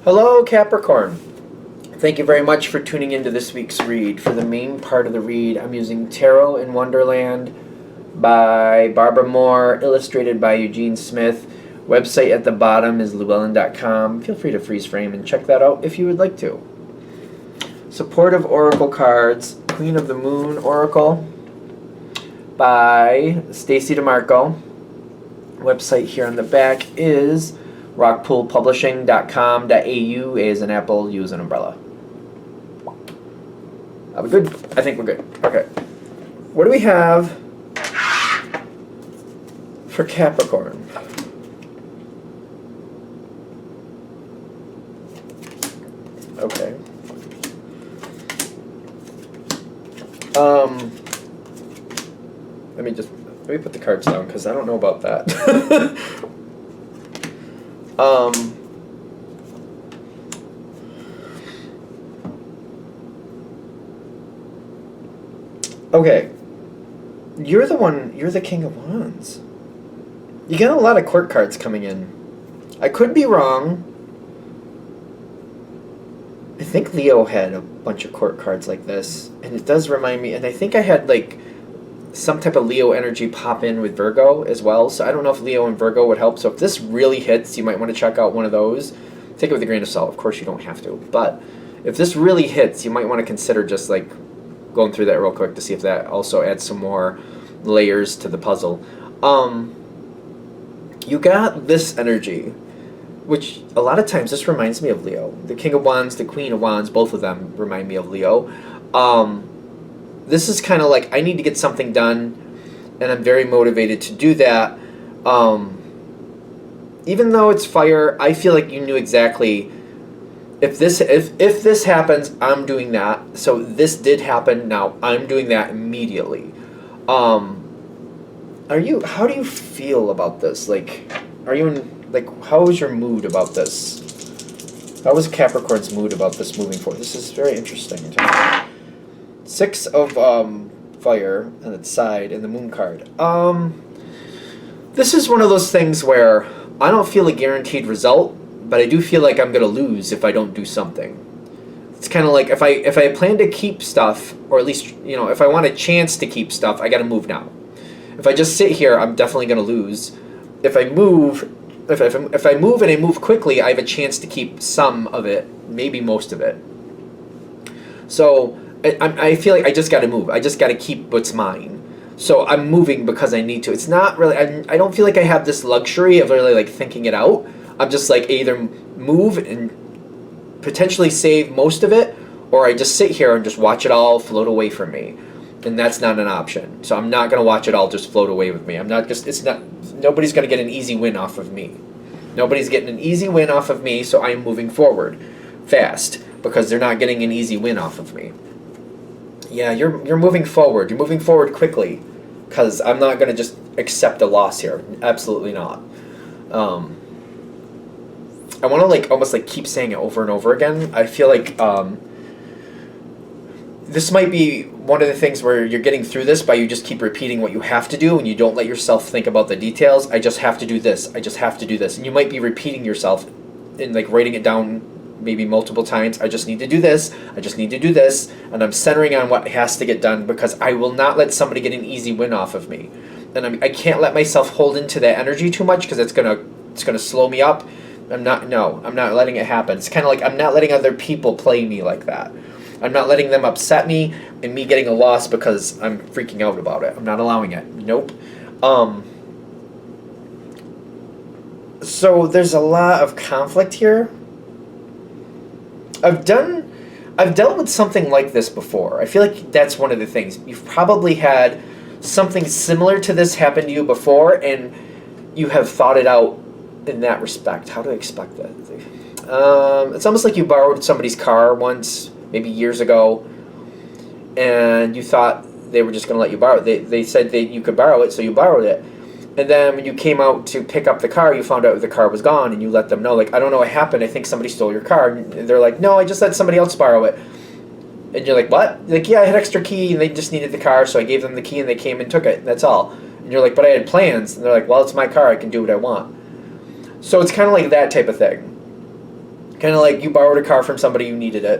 Hello, Capricorn. Thank you very much for tuning into this week's read. For the main part of the read, I'm using Tarot in Wonderland by Barbara Moore, illustrated by Eugene Smith. Website at the bottom is llewellyn.com. Feel free to freeze frame and check that out if you would like to. Supportive Oracle cards, Queen of the Moon Oracle by Stacy DeMarco. Website here on the back is rockpoolpublishing.com.au. A is an apple, U is an umbrella. Are we good? I think we're good. Okay. What do we have for Capricorn? Okay. Let me put the cards down because I don't know about that. Okay. You're the King of Wands. You get a lot of court cards coming in. I could be wrong. I think Leo had a bunch of court cards like this, and it does remind me, and I think I had like some type of Leo energy pop in with Virgo as well, so I don't know if Leo and Virgo would help. So if this really hits, you might want to check out one of those. Take it with a grain of salt. Of course, you don't have to, but if this really hits, you might want to consider just like going through that real quick to see if that also adds some more layers to the puzzle. You got this energy, which a lot of times this reminds me of Leo. The King of Wands, the Queen of Wands, both of them remind me of Leo. This is kind of like, I need to get something done, and I'm very motivated to do that. Even though it's fire, I feel like you knew exactly, if this happens, I'm doing that. So this did happen, now I'm doing that immediately. How do you feel about this? Like, are you in, like, how is your mood about this? How is Capricorn's mood about this moving forward? This is very interesting to me. Six of fire on its side and the moon card. This is one of those things where I don't feel a guaranteed result, but I do feel like I'm going to lose if I don't do something. It's kind of like if I plan to keep stuff, or at least, you know, if I want a chance to keep stuff, I got to move now. If I just sit here, I'm definitely going to lose. If I move, if I move and I move quickly, I have a chance to keep some of it, maybe most of it. So I feel like I just got to move. I just got to keep what's mine. So I'm moving because I need to. It's not really, I don't feel like I have this luxury of really like thinking it out. I'm just like either move and potentially save most of it, or I just sit here and just watch it all float away from me. And that's not an option. So I'm not going to watch it all just float away with me. Nobody's going to get an easy win off of me. Nobody's getting an easy win off of me, so I'm moving forward fast because they're not getting an easy win off of me. Yeah, you're moving forward. You're moving forward quickly because I'm not going to just accept a loss here. Absolutely not. I want to like almost like keep saying it over and over again. I feel like this might be one of the things where you're getting through this by you just keep repeating what you have to do and you don't let yourself think about the details. I just have to do this. I just have to do this. And you might be repeating yourself and like writing it down maybe multiple times. I just need to do this. I just need to do this. And I'm centering on what has to get done because I will not let somebody get an easy win off of me. And I can't let myself hold into that energy too much because it's gonna slow me up. I'm not letting it happen. It's kind of like I'm not letting other people play me like that. I'm not letting them upset me and me getting a loss because I'm freaking out about it. I'm not allowing it. Nope. So there's a lot of conflict here. I've dealt with something like this before. I feel like that's one of the things. You've probably had something similar to this happen to you before, and you have thought it out in that respect. How do I expect that? It's almost like you borrowed somebody's car once, maybe years ago, and you thought they were just going to let you borrow it. They said that you could borrow it, so you borrowed it. And then when you came out to pick up the car, you found out the car was gone, and you let them know, like, I don't know what happened. I think somebody stole your car. And they're like, no, I just let somebody else borrow it. And you're like, what? Like, yeah, I had extra key, and they just needed the car, so I gave them the key, and they came and took it. That's all. And you're like, but I had plans. And they're like, well, it's my car. I can do what I want. So it's kind of like that type of thing. Kind of like you borrowed a car from somebody, you needed it,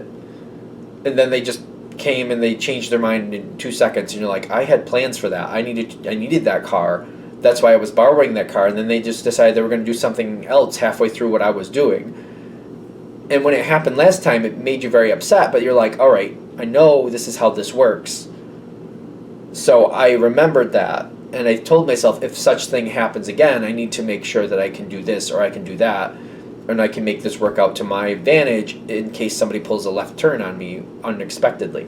and then they just came and they changed their mind in 2 seconds, and you're like, I had plans for that. I needed that car. That's why I was borrowing that car. And then they just decided they were going to do something else halfway through what I was doing. And when it happened last time, it made you very upset, but you're like, all right, I know this is how this works. So I remembered that, and I told myself, if such thing happens again, I need to make sure that I can do this or I can do that, and I can make this work out to my advantage in case somebody pulls a left turn on me unexpectedly.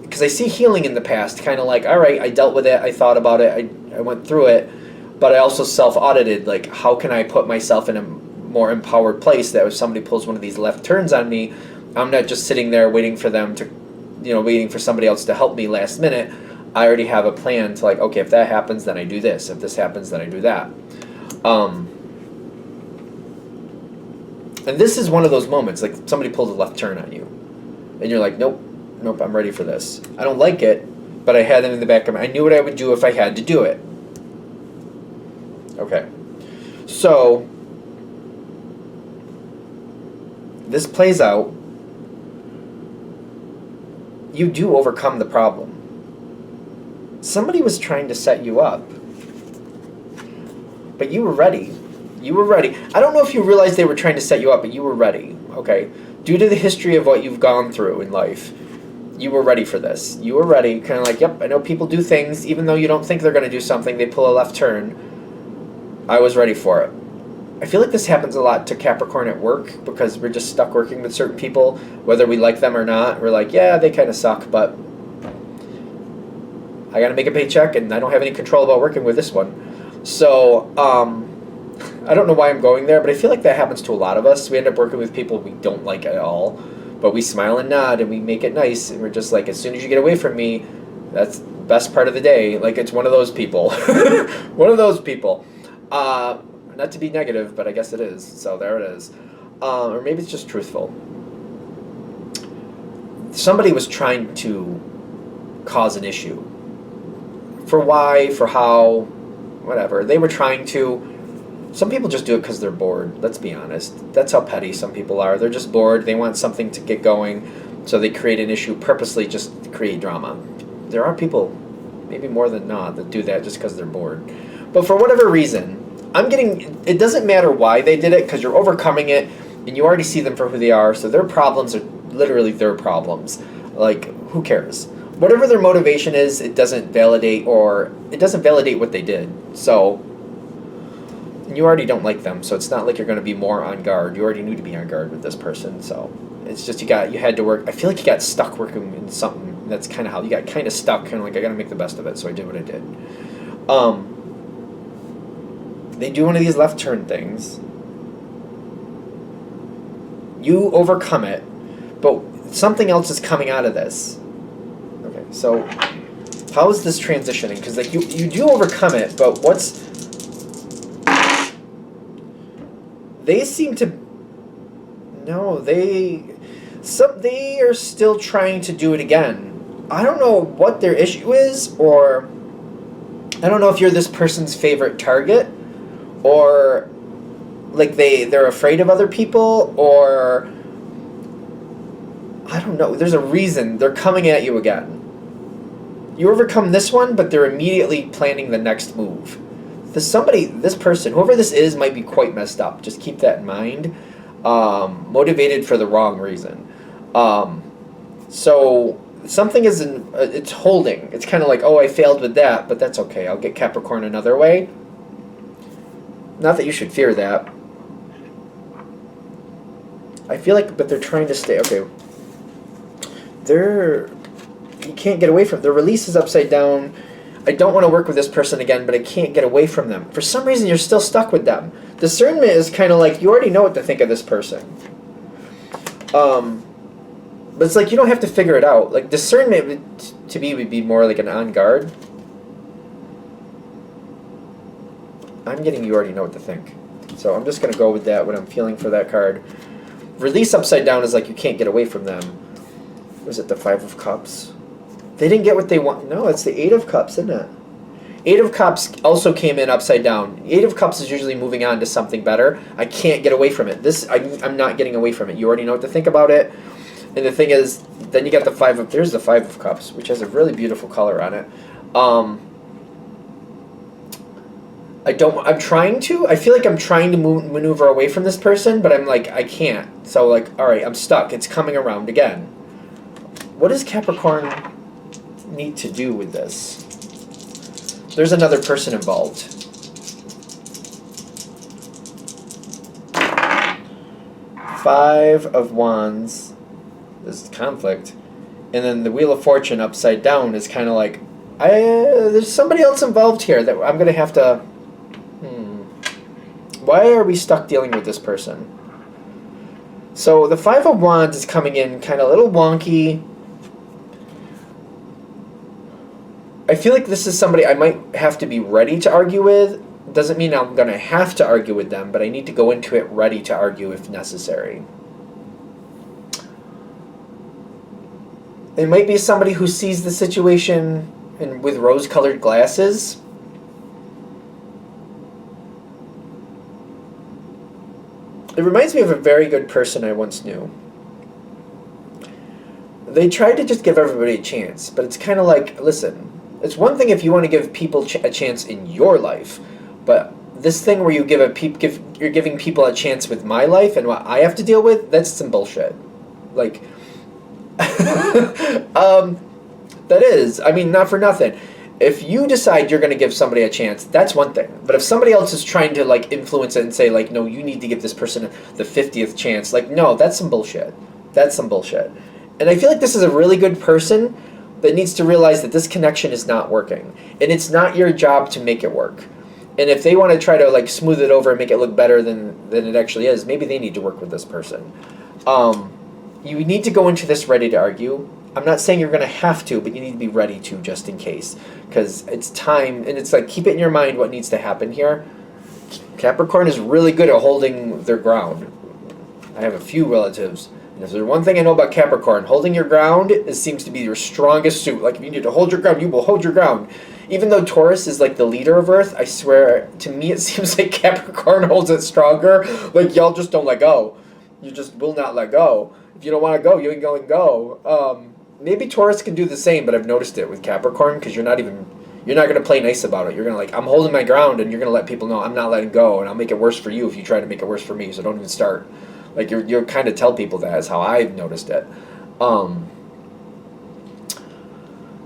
Because I see healing in the past, kind of like, all right, I dealt with it, I thought about it, I went through it, but I also self-audited, like, how can I put myself in a more empowered place that if somebody pulls one of these left turns on me, I'm not just sitting there waiting for them to, waiting for somebody else to help me last minute. I already have a plan to, like, okay, if that happens, then I do this. If this happens, then I do that. And this is one of those moments, like somebody pulls a left turn on you, and you're like, nope, I'm ready for this. I don't like it, but I had it in the back of my mind. I knew what I would do if I had to do it. Okay. So, this plays out. You do overcome the problem. Somebody was trying to set you up, but you were ready. You were ready. I don't know if you realized they were trying to set you up, but you were ready, okay? Due to the history of what you've gone through in life, you were ready for this. You were ready, kind of like, yep, I know people do things, even though you don't think they're going to do something, they pull a left turn. I was ready for it. I feel like this happens a lot to Capricorn at work, because we're just stuck working with certain people, whether we like them or not. We're like, yeah, they kind of suck, but I got to make a paycheck, and I don't have any control about working with this one. So, I don't know why I'm going there, but I feel like that happens to a lot of us. We end up working with people we don't like at all, but we smile and nod and we make it nice, and we're just like, as soon as you get away from me, that's the best part of the day. Like, it's one of those people. One of those people. Not to be negative, but I guess it is. So there it is. Or maybe it's just truthful. Somebody was trying to cause an issue. For why, for how, whatever. They were trying to. Some people just do it because they're bored, let's be honest. That's how petty some people are. They're just bored, they want something to get going, so they create an issue purposely just to create drama. There are people, maybe more than not, that do that just because they're bored. But for whatever reason, it doesn't matter why they did it, because you're overcoming it, and you already see them for who they are, so their problems are literally their problems. Like, who cares? Whatever their motivation is, it doesn't validate what they did. So, you already don't like them, so it's not like you're going to be more on guard. You already knew to be on guard with this person, so it's just you had to work. I feel like you got stuck working in something. That's kind of how you got kind of stuck, kind of like, I got to make the best of it, so I did what I did. They do one of these left turn things. You overcome it, but something else is coming out of this. Okay, so how is this transitioning? Because like you do overcome it, but they seem to. No, they are still trying to do it again. I don't know what their issue is, or I don't know if you're this person's favorite target, or like they're afraid of other people, or I don't know. There's a reason they're coming at you again. You overcome this one, but they're immediately planning the next move. This person, whoever this is, might be quite messed up. Just keep that in mind. Motivated for the wrong reason. So something it's holding. It's kind of like, oh, I failed with that, but that's okay. I'll get Capricorn another way. Not that you should fear that. I feel like, but they're trying to stay. Okay. You can't get away from. Their release is upside down. I don't want to work with this person again, but I can't get away from them. For some reason, you're still stuck with them. Discernment is kind of like, you already know what to think of this person. But it's like, you don't have to figure it out. Like, discernment, to me, would be more like an on guard. I'm getting you already know what to think. So I'm just going to go with that, what I'm feeling for that card. Release upside down is like, you can't get away from them. Was it the Five of Cups? They didn't get what they want. No, it's the Eight of Cups, isn't it? Eight of Cups also came in upside down. Eight of Cups is usually moving on to something better. I can't get away from it. I'm not getting away from it. You already know what to think about it. And the thing is, then you got there's the Five of Cups, which has a really beautiful color on it. I feel like I'm trying to maneuver away from this person, but I'm like, I can't. So like, all right, I'm stuck. It's coming around again. What does Capricorn need to do with this? There's another person involved. Five of Wands is conflict. And then the Wheel of Fortune upside down is kind of like, there's somebody else involved here that I'm going to have to... Why are we stuck dealing with this person? So the Five of Wands is coming in kind of a little wonky. I feel like this is somebody I might have to be ready to argue with. Doesn't mean I'm going to have to argue with them, but I need to go into it ready to argue if necessary. It might be somebody who sees the situation with rose-colored glasses. It reminds me of a very good person I once knew. They tried to just give everybody a chance, but it's kind of like, listen, it's one thing if you want to give people a chance in your life, but this thing where you you're giving people a chance with my life and what I have to deal with, that's some bullshit. Like, that is, I mean, not for nothing. If you decide you're going to give somebody a chance, that's one thing. But if somebody else is trying to like influence it and say like, no, you need to give this person the 50th chance, like, no, that's some bullshit. That's some bullshit. And I feel like this is a really good person that needs to realize that this connection is not working. And it's not your job to make it work. And if they want to try to like smooth it over and make it look better than it actually is, maybe they need to work with this person. You need to go into this ready to argue. I'm not saying you're going to have to, but you need to be ready to just in case. Because it's time, and it's like, keep it in your mind what needs to happen here. Capricorn is really good at holding their ground. I have a few relatives. And if there's one thing I know about Capricorn, holding your ground seems to be your strongest suit. Like, if you need to hold your ground, you will hold your ground. Even though Taurus is like the leader of Earth, I swear, to me it seems like Capricorn holds it stronger. Like, y'all just don't let go. You just will not let go. If you don't want to go, you ain't going to go. Maybe Taurus can do the same, but I've noticed it with Capricorn because you're not going to play nice about it. You're going to like, I'm holding my ground, and you're going to let people know I'm not letting go, and I'll make it worse for you if you try to make it worse for me, so don't even start. Like, you're kind of tell people that is how I've noticed it.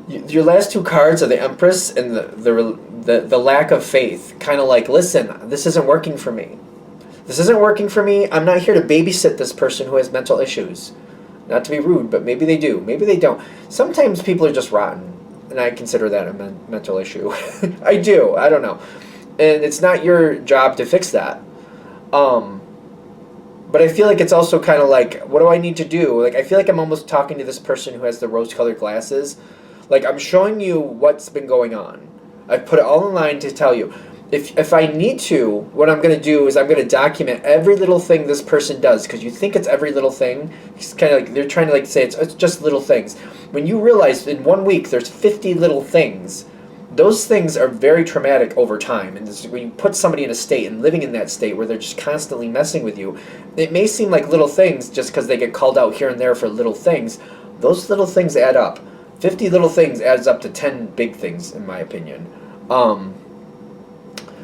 Your last two cards are the Empress and the lack of faith. Kind of like, listen, this isn't working for me. This isn't working for me. I'm not here to babysit this person who has mental issues. Not to be rude, but maybe they do. Maybe they don't. Sometimes people are just rotten, and I consider that a mental issue. I do. I don't know. And it's not your job to fix that. But I feel like it's also kind of like, what do I need to do? Like, I feel like I'm almost talking to this person who has the rose-colored glasses. Like, I'm showing you what's been going on. I've put it all in line to tell you. If I need to, what I'm going to do is I'm going to document every little thing this person does, because you think it's every little thing. It's kind of like they're trying to like say it's just little things. When you realize in 1 week there's 50 little things, those things are very traumatic over time. And this, when you put somebody in a state and living in that state where they're just constantly messing with you, it may seem like little things just because they get called out here and there for little things. Those little things add up. 50 little things adds up to 10 big things, in my opinion.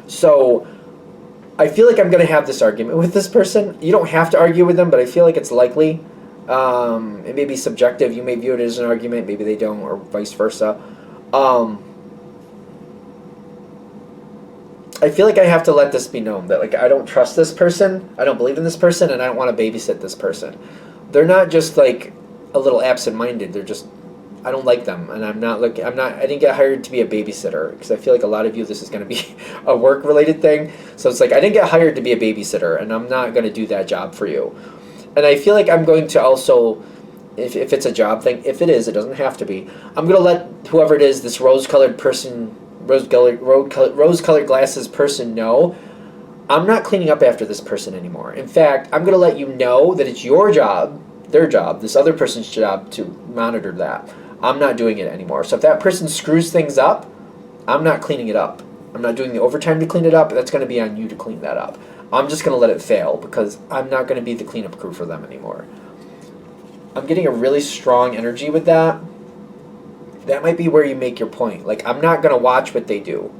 So I feel like I'm going to have this argument with this person. You don't have to argue with them, but I feel like it's likely. It may be subjective. You may view it as an argument. Maybe they don't, or vice versa. I feel like I have to let this be known that like I don't trust this person, I don't believe in this person, and I don't want to babysit this person. They're not just like a little absent-minded. They're just, I don't like them, and I didn't get hired to be a babysitter, because I feel like a lot of you, this is going to be a work-related thing. So it's like, I didn't get hired to be a babysitter, and I'm not going to do that job for you. And I feel like I'm going to also, if it's a job thing, if it is, it doesn't have to be, I'm going to let whoever it is, this rose-colored glasses person know, I'm not cleaning up after this person anymore. In fact, I'm going to let you know that it's your job, their job, this other person's job to monitor that. I'm not doing it anymore. So if that person screws things up, I'm not cleaning it up. I'm not doing the overtime to clean it up. That's going to be on you to clean that up. I'm just going to let it fail because I'm not going to be the cleanup crew for them anymore. I'm getting a really strong energy with that. That might be where you make your point. Like, I'm not going to watch what they do.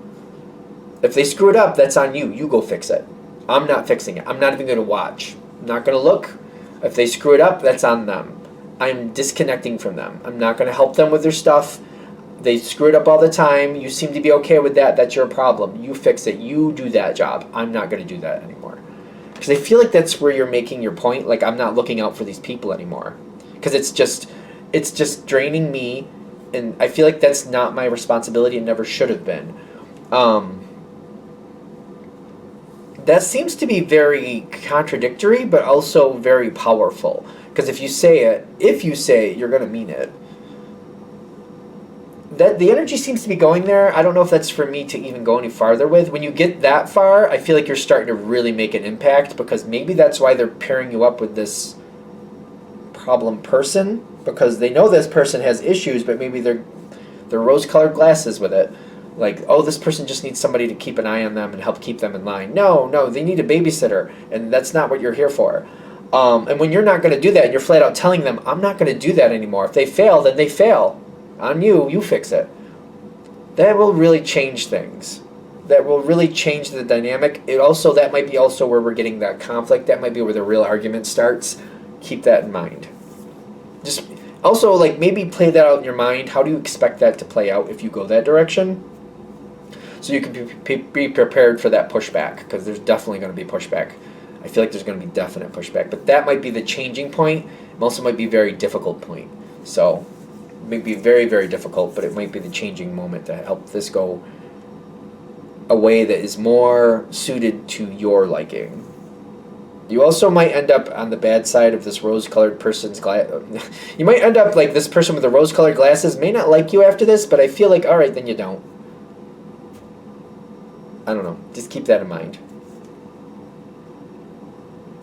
If they screw it up, that's on you. You go fix it. I'm not fixing it. I'm not even going to watch. I'm not going to look. If they screw it up, that's on them. I'm disconnecting from them. I'm not going to help them with their stuff. They screw it up all the time. You seem to be okay with that. That's your problem. You fix it. You do that job. I'm not going to do that anymore. Because I feel like that's where you're making your point. Like, I'm not looking out for these people anymore. Because it's just draining me. And I feel like that's not my responsibility and never should have been. That seems to be very contradictory, but also very powerful. Because if you say it, you're going to mean it. That the energy seems to be going there. I don't know if that's for me to even go any farther with. When you get that far, I feel like you're starting to really make an impact, because maybe that's why they're pairing you up with this problem person, because they know this person has issues, but maybe they're rose-colored glasses with it. Like, oh, this person just needs somebody to keep an eye on them and help keep them in line. No, they need a babysitter, and that's not what you're here for. And when you're not going to do that, and you're flat out telling them, I'm not going to do that anymore. If they fail, then they fail. On you, you fix it. That will really change things. That will really change the dynamic. That might be also where we're getting that conflict. That might be where the real argument starts. Keep that in mind. Just also, like, maybe play that out in your mind. How do you expect that to play out if you go that direction? So you can be prepared for that pushback, because there's definitely going to be pushback. I feel like there's going to be definite pushback. But that might be the changing point. It also might be a very difficult point. So it may be very, very difficult, but it might be the changing moment to help this go a way that is more suited to your liking. You also might end up on the bad side of this rose-colored person's glass. You might end up like this person with the rose-colored glasses may not like you after this, but I feel like, all right, then you don't. I don't know. Just keep that in mind.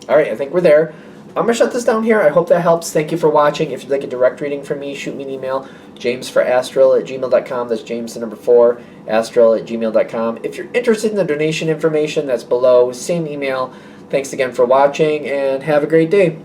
All right, I think we're there. I'm going to shut this down here. I hope that helps. Thank you for watching. If you'd like a direct reading from me, shoot me an email, jamesforastral@gmail.com. That's James, the number 4, astral@gmail.com. If you're interested in the donation information, that's below. Same email. Thanks again for watching, and have a great day.